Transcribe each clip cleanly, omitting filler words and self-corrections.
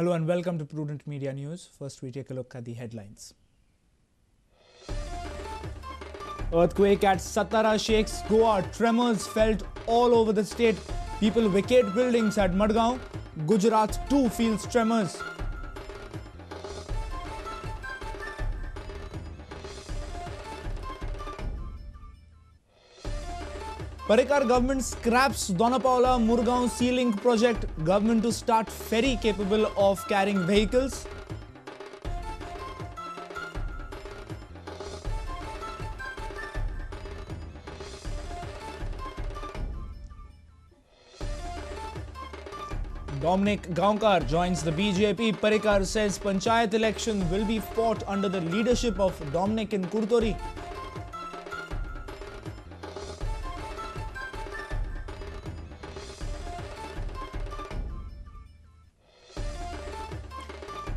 Hello and welcome to Prudent Media News. First, we take a look at the headlines. Earthquake at Satara shakes Goa. Tremors felt all over the state. People vacate buildings at Madgaon. Gujarat too feels tremors. Parrikar government scraps Donapaula-Murgaon Sea Link project. Government to start ferry capable of carrying vehicles. Dominic Gaonkar joins the BJP. Parrikar says Panchayat election will be fought under the leadership of Dominic in Kurtori.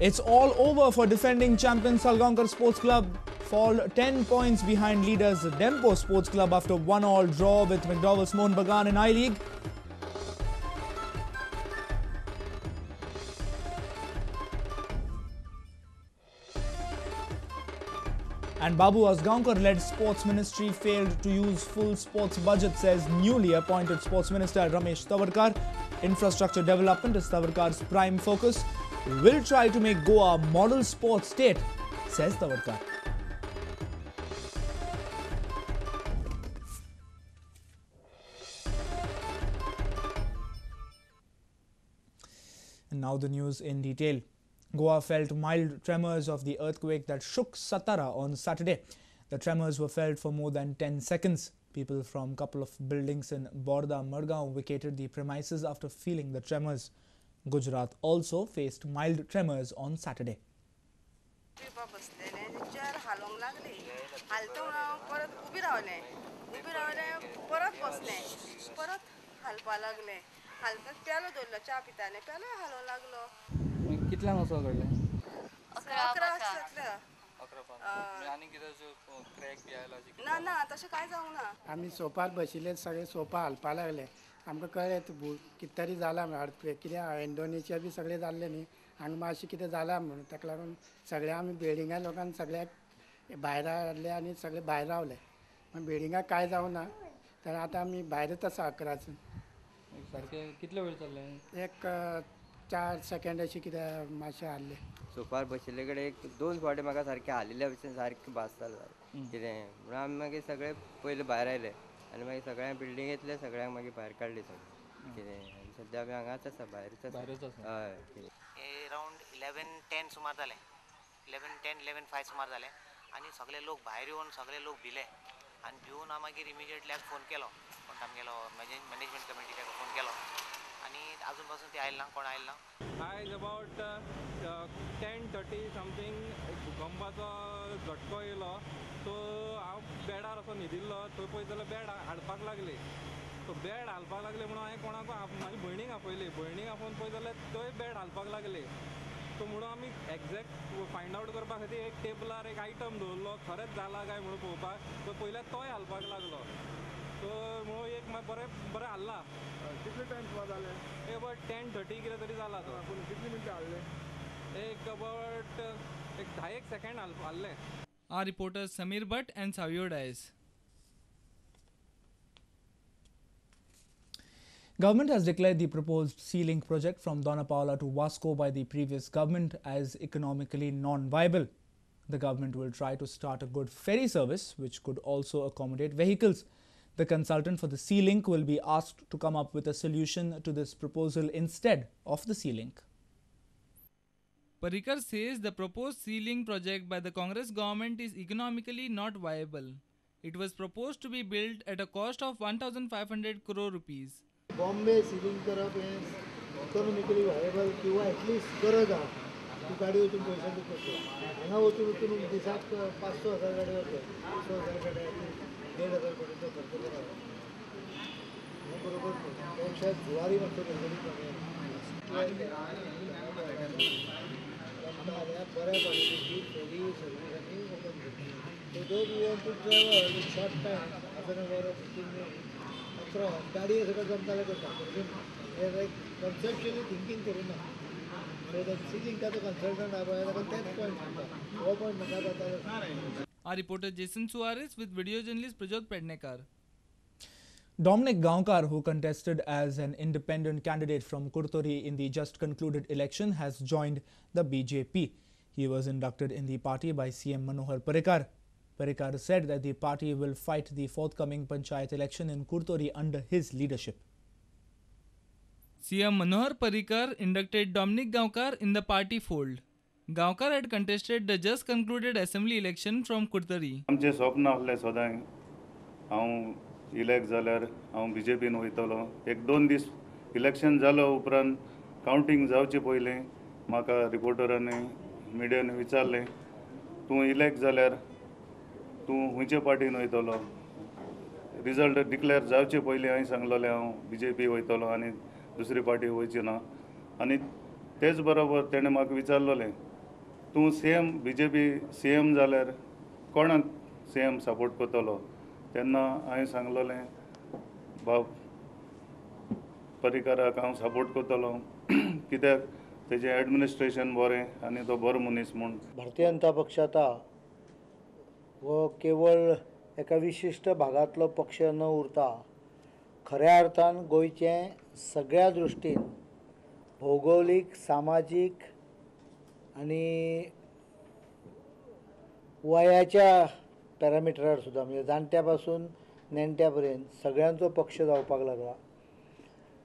It's all over for defending champion Salgaonkar Sports Club. Fall 10 points behind leaders Dempo Sports Club after 1-all draw with McDowell's Mohun Bagan in I-League. And Babu Asgaonkar-led Sports Ministry failed to use full sports budget, says newly appointed Sports Minister Ramesh Tavarkar. Infrastructure development is Tavarkar's prime focus. Will try to make Goa a model sports state, says Tavarkar. And now the news in detail. Goa felt mild tremors of the earthquake that shook Satara on Saturday. The tremors were felt for more than 10 seconds. People from a couple of buildings in Borda, Madgaon vacated the premises after feeling the tremors. Gujarat also faced mild tremors on Saturday. आम्ही so far बशिल्ले सगळे sofa हलपा लागले आमकां कळ्ळें कितें तरी जाला म्हण अर्थक्वेक कित्याक इंडोनेशिया बी सगळें जाल्लें न्ही हांगा मातशें कितें जाला म्हणून ताका लागून सगळे आमी बिल्डिंगा लोकांक सगळ्याक भायर हाडले आनी सगळे भायर रावले बिल्डिंगाक कांय जावना तर आतां आमी भायरच आसा 11 सारकें कितले वेळ चल्लें एक 4 सेकंड अशी कितें मातशें हाल्लें सोफार बशिल्ले कडेन एक 2 फावटी म्हाका सारकें हालिल्ल्या भशेन सारकें भास जालो कितें म्हणून आमी मागीर सगळे पयलीं भायर आयले आनी मागीर सगळ्यांक बिल्डिंगेंतले सगळ्यांक मागीर भायर काडले सगळे कितें सद्या आमी हांगाच आसा भायरूच आसा हय अरावंड 11:10 सुमार जालें 11:10-11:05 सुमार जालें आनी सगळे लोक भायर येवन सगळे लोक भिले आनी भिवन हांव मागीर इमिजिएटली फोन केलो कोण आमगेलो मॅनेजमेंट कमिटी ताका फोन केलो आनी आजून पासून ती आयले ना कोण आयले ना आयज अबावट 10:30 समथींग भुकंपाचो झटको येयलो सो हांव बॅडार असो न्हिदिल्लो थंय पळयत जाल्यार बॅड हाडपाक लागले सो बॅड हालपाक लागले म्हणून हांवें कोणाक म्हाजी भयणीक आपयली भयणीक आपोवन पळयत जाल्यार थंय बॅड हालपाक लागले सो म्हणून आमी एक्झॅक्ट फायंड आवट करपा खातीर एक टेबलार एक आयटम दवरलो खरेंच जाला काय म्हणून पळोवपाक सो पयल्यार तोय हालपाक लागलो सो म्हणून एक बरें हाल्ला कितले टायम सुमार जालें एक अबावट 10:30 कितें तरी जाला तो पूण कितली मिनटां हाडले एक अबावट एक 10 सेकंड हाल्ले Our reporters Samir Bhatt and Savio Dias. Government has declared the proposed Sea Link project from Donapaula to Vasco by the previous government as economically non-viable. The government will try to start a good ferry service which could also accommodate vehicles. The consultant for the Sea Link will be asked to come up with a solution to this proposal instead of the Sea Link. Parrikar says the proposed Sea Link project by the Congress government is economically not viable. It was proposed to be built at a cost of 1,500 crore rupees. Bombay sea link करप हें economically viable किंवा at least गरज आहा तूं गाडी वचून पयशे दिवपाचो हांगा वचून दिसाक 500,000 गाडी वता 100,000 गाडी 1,500 कोटीचो खर्च करप हें बरोबर न्ही पेक्षा जुवारी मातसो बऱ्या क्वॉलिटीची फेरी सर्वीस आनी ओपन करता so you want to travel in short time half an hour 15 minutes गाडी सगळं जमतालें करता हे लायक कन्सेप्च्युअली थिंकींग करिना सो दॅट सिलिंगाचो कन्सल्टंट आहा पळय ताका तेच पॉयंट सांगता हो पॉयंट म्हाका जाता. Our reporter Jason Suarez with video journalist Prajot Pednekar. Dominic Gaonkar, who contested as an independent candidate from Kurtori in the just concluded election, has joined the BJP. He was inducted in the party by CM Manohar Parrikar. Parrikar said that the party will fight the forthcoming Panchayat election in Kurtori under his leadership. CM Manohar Parrikar inducted Dominic Gaonkar in the party fold. Gaonkar had contested the just concluded assembly election from Kurtori. आमचें स्वप्न आसलें सदां हांव elect जाल्यार हांव BJPन वयतलो. 1-2 दीस election जालो उपरांत कावंटींग जावचे पयलीं म्हाका रिपोर्टरांनी मिडियानी विचारलें तूं इलेक्ट जाल्यार तूं खंयचे पार्टीन वयतलो. रिजल्ट डिक्लेअर जावचे पयलीं हांवें सांगलोलें हांव BJP वयतलो आनी दुसरी पार्टी वयची ना. आनी तेच बरोबर तेणें म्हाका विचारलोलें तूं BJP CM जाल्यार कोणाक CM सपोर्ट करतलो. तेन्ना हांवें सांगलोलें बाब परिकाराक हांव सपोर्ट करतलो कित्याक तेजें एडमिनिस्ट्रेशन बरें आनी तो बरो मनीस म्हूण. भारतीय जनता पक्ष आतां हो केवळ एका विशिश्ट भागांतलो पक्ष न उरता खऱ्या अर्थान गोंयचें सगळ्या दृश्टीन भौगोलीक सामाजीक आनी वयाच्या पॅरामिटरार सुद्दां म्हणजे जाणट्या पासून नेणट्या पर्यंत सगळ्यांचो पक्ष जावपाक लागला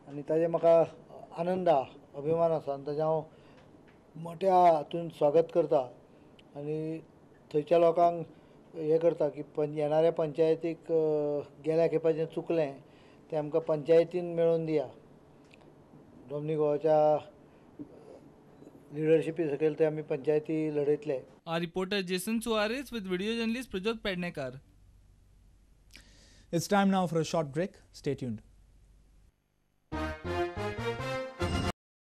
आनी ताजें म्हाका आनंद आसा अभिमान आसा आनी ताजें हांव मोठ्या हातून स्वागत करता आनी थंयच्या लोकांक हें करता की येणाऱ्या पंचायतीक गेल्या खेपाचें चुकलें तें आमकां पंचायतीन मेळोवन दिया. डॉमिनिक गांवच्या लिडरशिपी सकयल ते आमी पंचायती लढयतले. Our reporter Jason Suarez with video journalist Prajot Pednekar. It's time now for a short break. Stay tuned.